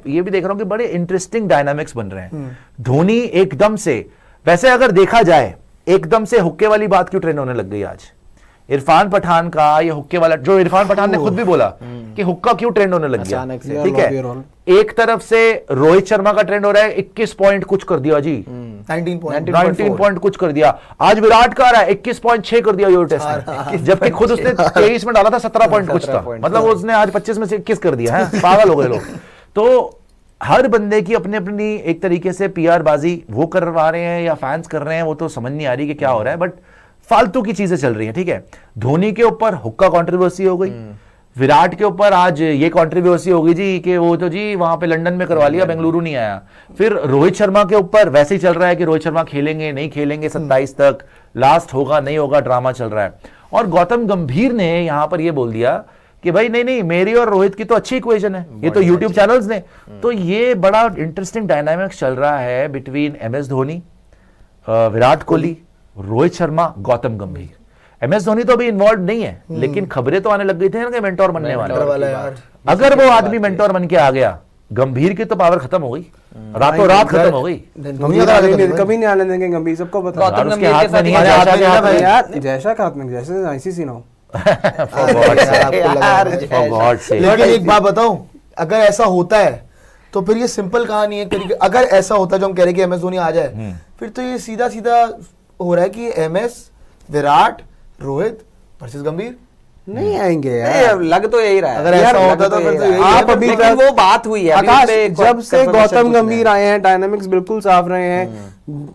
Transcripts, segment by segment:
ये भी देख रहा हूं कि बड़े इंटरेस्टिंग डायनामिक्स बन रहे हैं। धोनी एकदम से, वैसे अगर देखा जाए, एकदम से हुक्के वाली बात क्यों ट्रेंड होने लग गई आज? इरफान पठान का ये हुक्के वाला, जो इरफान पठान ने खुद भी बोला कि हुक्का क्यों ट्रेंड होने लग गया, ठीक है। एक तरफ से रोहित शर्मा का ट्रेंड हो रहा है, 21 पॉइंट कुछ कर दिया जी, 19 पॉइंट कुछ कर दिया। आज विराट का आ रहा है 21.6 कर दिया यूरो टेस्ट में, जबकि खुद उसने 23 में डाला था 17 पॉइंट कुछ था, मतलब उसने आज 25 में से 21 कर दिया है। पागल हो गए लोग। तो हर बंदे की अपनी अपनी एक तरीके से पीआर बाजी वो करवा रहे हैं या फैंस कर रहे हैं, वो तो समझ नहीं आ रही कि क्या हो रहा है, बट फालतू की चीजें चल रही हैं, ठीक है। धोनी के ऊपर हुक्का कंट्रोवर्सी हो गई, विराट के ऊपर आज ये कंट्रोवर्सी हो गई जी कि वो तो जी वहां पे लंदन में करवा लिया, बेंगलुरु नहीं आया। फिर रोहित शर्मा के ऊपर वैसे ही चल रहा है कि रोहित शर्मा खेलेंगे नहीं खेलेंगे 27 तक, लास्ट होगा नहीं होगा, ड्रामा चल रहा है। और गौतम गंभीर ने यहां पर ये बोल दिया कि भाई नहीं नहीं, मेरी और रोहित की तो अच्छी इक्वेशन है, ये तो यूट्यूब चैनल्स ने। तो ये बड़ा इंटरेस्टिंग डायनामिक्स चल रहा है बिटवीन MS धोनी, विराट कोहली, रोहित शर्मा, गौतम गंभीर। MS धोनी तो अभी इन्वॉल्व नहीं है, लेकिन खबरें तो आने लग गई थी ना कि मेंटोर बनने वाला। अगर वो आदमी मेंटोर बन के आ गया, गंभीर की तो पावर खत्म हो गई, रातों रात खत्म हो गई। कभी नहीं आने देंगे गंभीर, सबको पता है। उसके हाथ में नहीं है यार, जैसा का हाथ में, जैसे आईसीसी ना हो। लेकिन एक बात बताऊं, अगर ऐसा होता है तो फिर ये सिंपल कहानी है एक तरीके। अगर ऐसा होता है जो हम कह रहे हैं कि MS धोनी आ जाए, फिर तो ये सीधा सीधा हो रहा है कि MS, विराट, रोहित वर्सेस गंभीर नहीं आएंगे यार, लग तो यही रहा है। अगर ऐसा होता तो फिर तो यही आप अभी वो बात हुई है आकाश, जब से गौतम गंभीर आए हैं डायनामिक्स बिल्कुल साफ रहे हैं।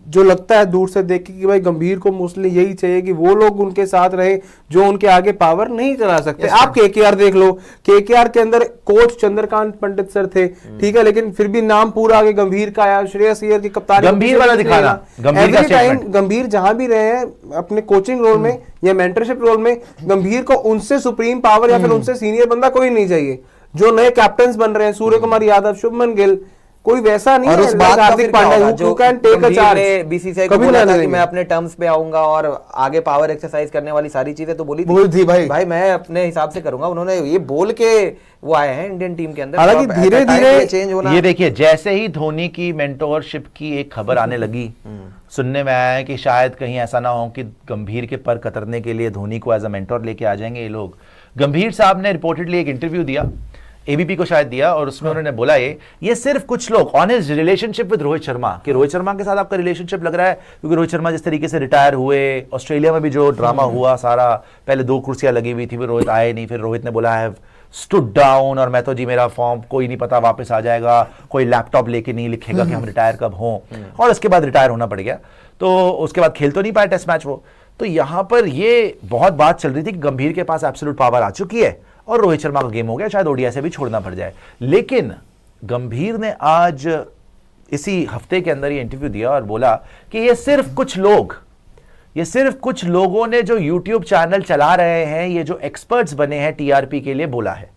जो लगता है दूर से देख के कि भाई गंभीर को मोस्टली यही चाहिए कि वो लोग उनके साथ रहे जो उनके आगे पावर नहीं चला सकते। आप KKR देख लो, KKR के अंदर कोच चंद्रकांत पंडित सर थे, ठीक है, लेकिन फिर भी नाम पूरा आगे गंभीर का आया। श्रेयस अय्यर की कप्तानी गंभीर वाला दिखाना, एवरी टाइम गंभीर जहां भी रहे हैं अपने कोचिंग रोल में या मेंटरशिप रोल में, गंभीर को उनसे सुप्रीम पावर या फिर उनसे सीनियर बंदा कोई नहीं चाहिए। जो नए कैप्टन बन रहे हैं, सूर्य कुमार यादव, शुभमन गिल, कोई वैसा नहीं और है। उस बात हार्दिक पांड्या जो can take a charge, BCCI को बोला था कि मैं अपने टर्म्स पे आऊंगा और आगे पावर एक्सरसाइज करने वाली सारी चीजें तो बोली थी भाई मैं अपने हिसाब से करूंगा। उन्होंने ये बोल के वो आए हैं इंडियन टीम के अंदर। हालांकि धीरे धीरे चेंज होना, ये देखिए जैसे ही धोनी की मेंटोरशिप की एक खबर आने लगी, सुनने में आया है कि शायद कहीं ऐसा ना हो कि गंभीर के पर कतरने के लिए धोनी को एज अ मेंटोर लेके आ जाएंगे ये लोग। गंभीर साहब ने रिपोर्टेडली एक इंटरव्यू दिया, एबीपी को शायद दिया, और उसमें उन्होंने बोला ये सिर्फ कुछ लोग on his relationship with Rohit Sharma, कि रोहित शर्मा के साथ आपका रिलेशनशिप लग रहा है क्योंकि रोहित शर्मा जिस तरीके से रिटायर हुए, ऑस्ट्रेलिया में भी जो ड्रामा हुआ सारा, पहले 2 कुर्सियां लगी हुई थी, फिर रोहित आए नहीं, फिर रोहित ने बोला है स्टूड डाउन और मैं तो जी मेरा फॉर्म कोई नहीं पता वापस आ जाएगा, कोई लैपटॉप लेके नहीं लिखेगा कि हम रिटायर कब हों, और उसके बाद रिटायर होना पड़ गया। तो उसके बाद खेल तो नहीं पाया टेस्ट मैच वो। तो यहां पर ये बहुत बात चल रही थी कि गंभीर के पास एब्सोल्यूट पावर आ चुकी है और रोहित शर्मा का गेम हो गया, शायद ओडीआई से भी छोड़ना पड़ जाए। लेकिन गंभीर ने आज इसी हफ्ते के अंदर ये इंटरव्यू दिया और बोला कि ये सिर्फ कुछ लोगों ने जो यूट्यूब चैनल चला रहे हैं, ये जो एक्सपर्ट्स बने हैं टीआरपी के लिए, बोला है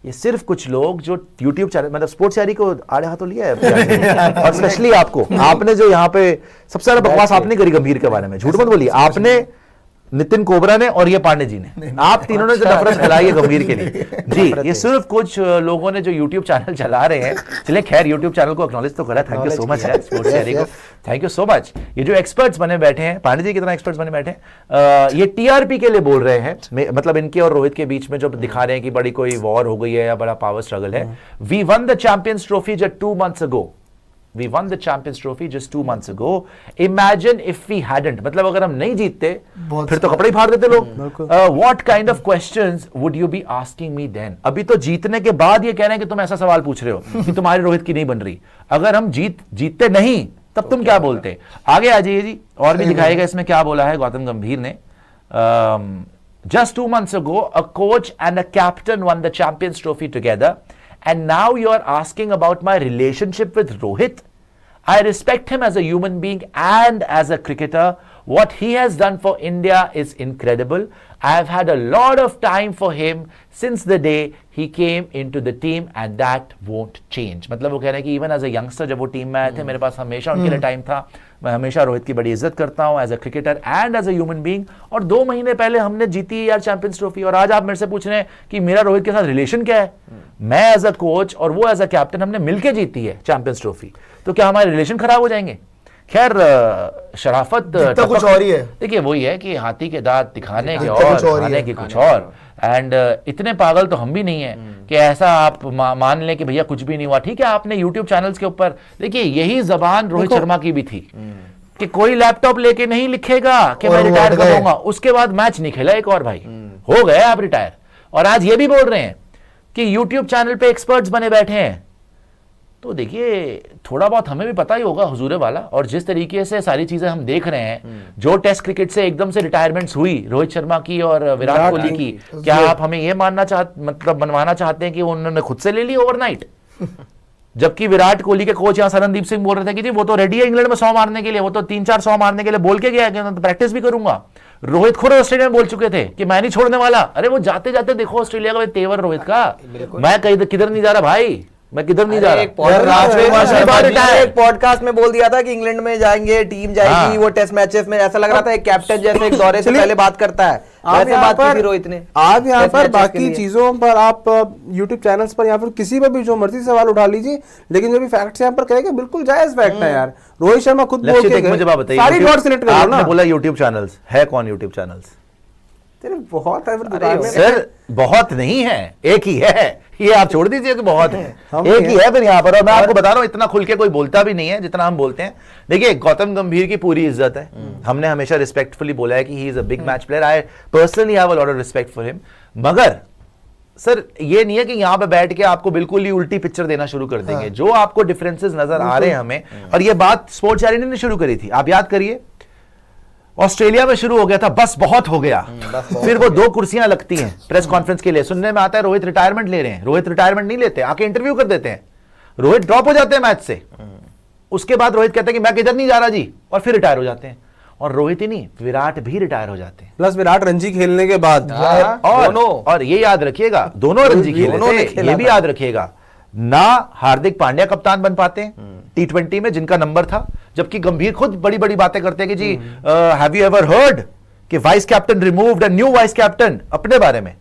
ये सिर्फ कुछ लोग जो यूट्यूब चैनल, मतलब स्पोर्ट्स यारी को आड़े हाथों लिया है और स्पेशली आपने जो यहाँ पे सबसे ज्यादा बकवास आपने करी गंभीर के बारे में, झूठ मत बोलिए, आपने, नितिन कोबरा ने और ये पांडे जी ने, आप तीनों ने जो नफरत फैलाई है गंभीर के लिए जी, ये सिर्फ कुछ लोगों ने जो YouTube चैनल चला रहे हैं। चलिए खैर, YouTube चैनल को एक्नॉलेज तो करा, थैंक यू सो मच है स्पोर्ट्स यारी को, थैंक यू सो मच। ये जो एक्सपर्ट्स बने बैठे हैं, पांडे जी कितना एक्सपर्ट्स बने बैठे हैं, ये टीआरपी के लिए बोल रहे हैं, मतलब इनके और रोहित के बीच में जो दिखा रहे हैं कि बड़ी कोई वॉर हो गई है या बड़ा पावर स्ट्रगल है। We won the champions trophy just 2 months ago, We won the Champions Trophy just 2 months ago. Imagine if we hadn't. मतलब अगर हम नहीं जीतते फिर तो कपड़े ही फाड़ देते लोग। What kind of questions would you be asking me then? अभी तो जीतने के बाद ये कह रहे हैं कि तुम ऐसा सवाल पूछ रहे हो कि तुम्हारी रोहित की नहीं बन रही। अगर हम जीतते नहीं तब तुम क्या बोलते? आगे आ जाइए जी, और भी दिखाएगा इसमें क्या बोला है गौतम गंभीर ने। Just 2 months ago, a coach and a captain won the Champions Trophy together. And now you are asking about my relationship with Rohit. I respect him as a human being and as a cricketer. What he has done for India is incredible. I have had a lot of time for him since the day he came into the team, and that won't change. मतलब वो कह रहे हैं कि even as a youngster जब वो team में आए थे, मेरे पास हमेशा उनके लिए टाइम था. मैं हमेशा रोहित की बड़ी इज्जत करता हूँ as a cricketer and as a human being. और 2 महीने पहले हमने जीती है यार चैंपियंस ट्रॉफी, और आज आप मेरे से पूछ रहे हैं कि मेरा रोहित के साथ रिलेशन क्या है. मैं एज अ कोच और वो एज अ कैप्टन हमने मिलकर जीती है चैंपियंस ट्रॉफी, तो क्या हमारे रिलेशन खराब हो जाएंगे? खैर शराफत कुछ और ही है. देखिए वही है कि हाथी के दांत दिखाने के और खाने के कुछ और. एंड इतने पागल तो हम भी नहीं है कि ऐसा आप मान लें कि भैया कुछ भी नहीं हुआ. ठीक है, आपने यूट्यूब चैनल्स के ऊपर देखिए यही जबान रोहित शर्मा की भी थी कि कोई लैपटॉप लेके नहीं लिखेगा कि मैं रिटायर करूंगा. उसके बाद मैच नहीं खेला एक और भाई, हो गए आप रिटायर. और आज ये भी बोल रहे हैं कि यूट्यूब चैनल पे एक्सपर्ट्स बने बैठे हैं. तो देखिए थोड़ा बहुत हमें भी पता ही होगा हुजूरे वाला. और जिस तरीके से सारी चीजें हम देख रहे हैं, जो टेस्ट क्रिकेट से एकदम से रिटायरमेंट्स हुई रोहित शर्मा की और विराट कोहली की, क्या आप हमें यह बनवाना चाहते हैं कि उन्होंने खुद से ले ली ओवरनाइट? जबकि विराट कोहली के कोच यहां सरनदीप सिंह बोल रहे थे कि जी वो तो रेडी है इंग्लैंड में 100 मारने के लिए, वो तो 3-4 100 मारने के लिए बोल के गया कि मैं तो प्रैक्टिस भी करूंगा. रोहित खुद ऑस्ट्रेलिया में बोल चुके थे कि मैं नहीं छोड़ने वाला. अरे वो जाते जाते देखो ऑस्ट्रेलिया का तेवर रोहित का, मैं किधर नहीं जा रहा भाई, मैं किधर नहीं जा रहा. एक पॉडकास्ट में बोल दिया था कि इंग्लैंड में जाएंगे, टीम जाएगी. वो टेस्ट मैचेस में ऐसा लग रहा था एक कैप्टन जैसे एक दौरे से पहले बात करता है, वैसे बात की थी रोहित ने. आप यहाँ पर बाकी चीजों पर आप यूट्यूब चैनल्स पर या फिर किसी पर भी जो मर्जी सवाल उठा लीजिए, लेकिन जो भी फैक्ट्स यहाँ पर कहेंगे बिल्कुल जायज फैक्ट है यार. रोहित शर्मा खुद बोल के मुझे बात बताइए, सारी डॉट सिलेक्ट करो ना. आपने बोला यूट्यूब चैनल्स है, कौन यूट्यूब चैनल्स? बहुत है सर, बहुत नहीं है, एक ही है. ये आप छोड़ दीजिए कि बहुत है, एक ही है फिर यहाँ पर. और मैं आपको बता रहा हूँ इतना खुल के कोई बोलता भी नहीं है जितना हम बोलते हैं. देखिए गौतम गंभीर की पूरी इज्जत है, हमने हमेशा रिस्पेक्टफुली बोला है कि he is a big match player. I personally have a lot of respect for him. मगर सर ये नहीं है कि यहाँ पे बैठ के आपको बिल्कुल ही उल्टी पिक्चर देना शुरू कर देंगे. जो आपको डिफरेंसेस नजर आ रहे हैं हमें, और ये बात स्पोर्ट्स चैनल ने शुरू करी थी, आप याद करिए ऑस्ट्रेलिया में शुरू हो गया था, बस बहुत हो गया. फिर वो 2 कुर्सियां लगती हैं प्रेस कॉन्फ्रेंस के लिए, सुनने में आता है रोहित रिटायरमेंट ले रहे हैं. रोहित रिटायरमेंट नहीं लेते, आके इंटरव्यू कर देते हैं. रोहित ड्रॉप हो जाते हैं मैच से, उसके बाद रोहित कहते हैं कि मैं किधर नहीं जा रहा जी, और फिर रिटायर हो जाते हैं. और रोहित ही नहीं, विराट भी रिटायर हो जाते हैं. प्लस विराट रणजी खेलने के बाद और ये याद रखिएगा दोनों रणजी खेले, ये भी याद रखिएगा ना. हार्दिक पांड्या कप्तान बन पाते हैं T20 में जिनका नंबर था, जबकि गंभीर खुद बड़ी बड़ी बातें करते हैं कि जी हैव यू एवर हर्ड कि vice captain removed a new vice captain अपने बारे में.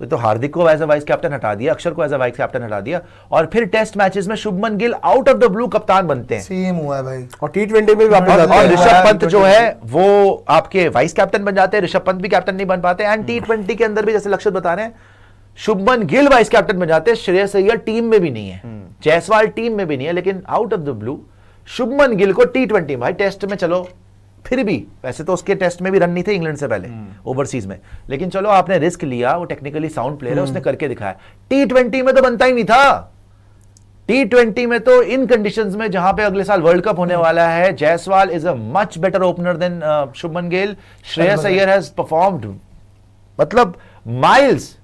तो हार्दिक को एज अ वाइस कैप्टन हटा दिया, अक्षर को एज अ वाइस कैप्टन हटा दिया, और फिर टेस्ट मैचेस में Shubman Gill out of the blue कप्तान बनते हैं. सेम हुआ है भाई. और T20 में भी वापस आते हैं. और ऋषभ पंत जो है वो आपके वाइस कैप्टन बन जाते हैं. ऋषभ पंत भी कैप्टन नहीं बन पाते. एंड T20 के अंदर भी जैसे लक्षित बता रहे हैं, शुभमन गिल वाइस कैप्टन बन जाते हैं. श्रेयस अय्यर टीम में भी नहीं है, जायसवाल टीम में भी नहीं है, लेकिन out of the blue Shubman Gill को T20 भाई, टेस्ट में चलो फिर भी, वैसे तो उसके टेस्ट में भी रन नहीं थे इंग्लैंड से पहले ओवरसीज में, लेकिन चलो आपने रिस्क लिया, वो टेक्निकली साउंड प्लेयर है, उसने करके दिखाया. T20 में तो बनता ही नहीं था. T20 में तो इन कंडीशंस में जहां पे अगले साल वर्ल्ड कप होने वाला है, Jaiswal is a much better opener than Shubman Gill. Shreyas Iyer has performed मतलब miles,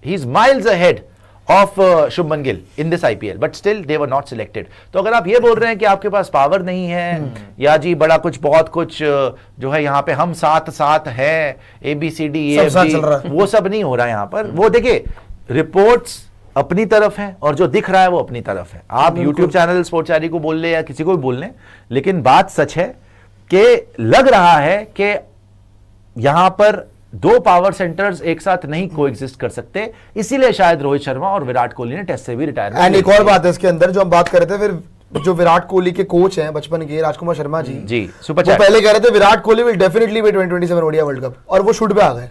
he is miles ahead of Shubman Gill in this IPL, but still they were not selected. तो अगर आप ये बोल रहे हैं कि आपके पास पावर नहीं है या जी बड़ा कुछ बहुत कुछ जो है यहाँ पे हम साथ है ABCD EFG, वो सब नहीं हो रहा है यहाँ पर. वो देखिए रिपोर्ट्स अपनी तरफ है और जो दिख रहा है वो अपनी तरफ है. आप यूट्यूब चैनल स्पोर्ट्सचारी को बोल ले या किसी को भी बोल लें, लेकिन बात सच है कि लग रहा है कि यहां पर 2 पावर सेंटर्स एक साथ नहीं कोएग्जिस्ट कर सकते. इसीलिए शायद रोहित शर्मा और विराट कोहली ने टेस्ट से भी रिटायरमेंट. एंड एक और बात है इसके अंदर जो हम बात कर रहे थे, फिर जो विराट कोहली के कोच हैं बचपन के राजकुमार शर्मा जी सुपर वो पहले कह रहे थे Virat Kohli will definitely be 2027 ODI world cup, और वो शुड पे आ गए.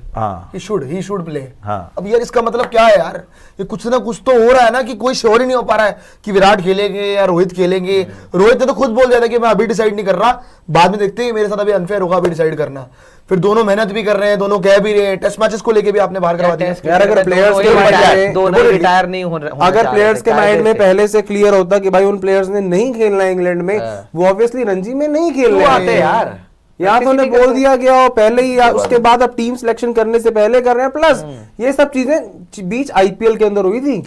He should play. अब यार इसका मतलब क्या है यार, ये कुछ ना कुछ तो हो रहा है ना कि कोई श्योर ही नहीं हो पा रहा है कि विराट खेलेंगे या रोहित खेलेंगे. रोहित ने तो खुद बोल दिया था कि मैं अभी डिसाइड नहीं कर रहा, बाद में देखते हैं, मेरे साथ अभी अनफेयर होगा अभी डिसाइड करना. फिर दोनों मेहनत भी कर रहे हैं, दोनों कह भी रहे हैं, टेस्ट मैचेस को लेके भी आपने बाहर करवा दिया यार. अगर प्लेयर्स के रिटायर नहीं हो रहे, अगर प्लेयर्स के माइंड में पहले से क्लियर होता कि भाई उन प्लेयर्स ने नहीं खेलना है इंग्लैंड में, वो ऑब्वियसली रणजी में नहीं खेल रहे हैं यार. यहाँ तो उन्हें बोल दिया गया हो पहले ही, या उसके बाद अब टीम सिलेक्शन करने से पहले कर रहे हैं. प्लस ये सब चीजें बीच IPL के अंदर हुई थी.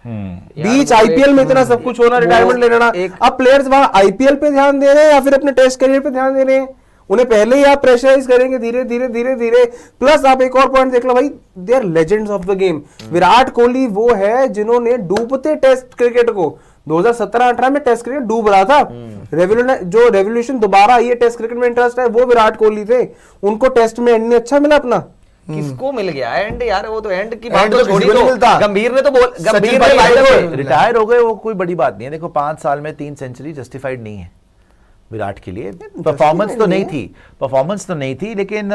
बीच IPL में इतना सब कुछ होना, रिटायरमेंट ले लेना. अब प्लेयर्स वहां IPL पे ध्यान दे रहे हैं या फिर अपने टेस्ट करियर पे ध्यान दे रहे हैं, उन्हें पहले ही आप प्रेशराइज करेंगे धीरे धीरे धीरे धीरे। प्लस आप एक और पॉइंट देख लो भाई, they are legends of the game. Virat Kohli वो है जिन्होंने डूबते टेस्ट क्रिकेट को 2017-18 में टेस्ट क्रिकेट डूब रहा था, जो रेवोल्यूशन दोबारा आई है टेस्ट क्रिकेट में इंटरेस्ट है, वो विराट कोहली थे। उनको टेस्ट में एंड नहीं अच्छा मिला अपना, किसको मिल गया एंड यार? वो तो एंड की एंड बात तो तो छोड़ी किसी को नहीं दो, मिलता। गंभीर ने तो बोल, गंभीर भाई ने देखो, रिटायर हो गए वो कोई बड़ी बात नहीं है। देखो 5 साल में 3 सेंचुरी जस्टिफाइड नहीं है विराट के लिए। परफॉर्मेंस तो नहीं थी, परफॉर्मेंस तो नहीं थी, लेकिन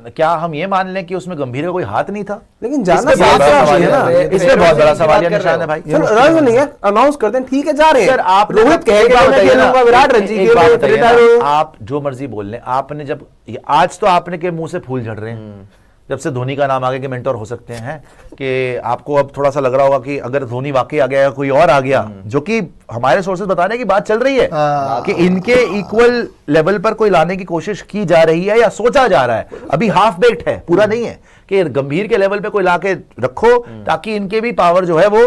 क्या हम ये मान लें कि उसमें गंभीर का कोई हाथ नहीं था? लेकिन जाना इसमें बहुत बड़ा सवाल है ना। है, इसमें बहुत बड़ा सवाल निशान है भाई। चलो रन नहीं है, अनाउंस कर दें, ठीक है जा रहे हैं। सर आप रोहित कह के मैं खेलूंगा, विराट रणजी एक बात खेल बताइए रिटायर ना, हो। आप जो मर्जी बोल लें, आपने जब आज तो आपने के मुंह से फूल झड़ रहे हैं जब से धोनी का नाम आगे के मेंटोर हो सकते हैं, कि आपको अब थोड़ा सा लग रहा होगा कि अगर धोनी वाकई आ गया या कोई और आ गया, जो कि हमारे सोर्सेज बता रहे हैं कि बात चल रही है कि इनके इक्वल लेवल पर कोई लाने की कोशिश की जा रही है या सोचा जा रहा है। अभी हाफ बेक्ड है, पूरा नहीं है, कि गंभीर के लेवल पे कोई लाके रखो ताकि इनके भी पावर जो है वो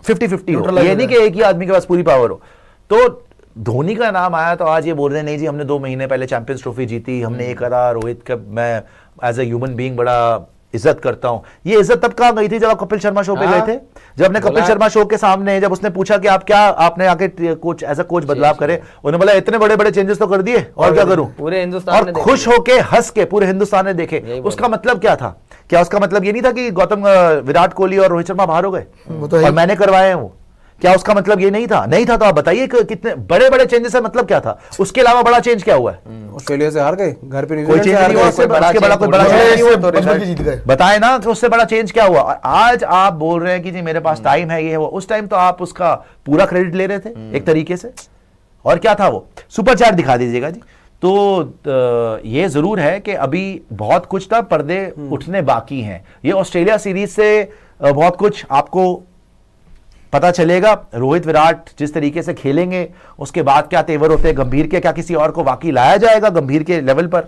50-50 हो, ये नहीं कि एक ही आदमी के पास पूरी पावर हो। तो धोनी का नाम आया तो आज ये बोल रहे हैं नहीं जी हमने 2 महीने पहले चैंपियंस ट्रॉफी जीती, हमने ये करा, रोहित का मैं एज ए ह्यूमन बीइंग बड़ा इज्जत करता हूं। ये इज्जत तब कहां गई थी जब आप कपिल शर्मा शो पे गए थे? जब आपने कपिल शर्मा शो के सामने जब उसने पूछा कि आप क्या आपने आके कोच एज अ कोच बदलाव करे, उन्होंने बोला इतने बड़े बड़े चेंजेस तो कर दिए और क्या करूं? पूरे हिंदुस्तान और खुश होके हंस के पूरे हिंदुस्तान ने देखे। उसका मतलब क्या था? क्या उसका मतलब ये नहीं था कि गौतम विराट कोहली और रोहित शर्मा बाहर हो गए और मैंने करवाए हैं वो? क्या उसका मतलब ये नहीं था? नहीं था तो आप बताइए कितने बड़े बड़े चेंजेस है, मतलब क्या था? उसके अलावा बड़ा चेंज क्या हुआ है? ऑस्ट्रेलिया से हार गए, घर पे कोई चेंज नहीं हुआ, उसके बड़ा कोई बड़ा चेंज नहीं हुआ। जीत गए। बताए ना कि उससे बड़ा चेंज क्या हुआ? आज आप बोल रहे हैं कि जी मेरे पास टाइम है, ये है वो। उस टाइम तो आप उसका पूरा क्रेडिट ले रहे थे एक तरीके से। और क्या था वो? सुपर चैट दिखा दीजिएगा जी। तो ये जरूर है कि अभी बहुत कुछ था, पर्दे उठने बाकी हैं। ये ऑस्ट्रेलिया सीरीज से बहुत कुछ आपको पता चलेगा। रोहित विराट जिस तरीके से खेलेंगे, उसके बाद क्या तेवर होते हैं गंभीर के, क्या किसी और को वाकई लाया जाएगा गंभीर के लेवल पर?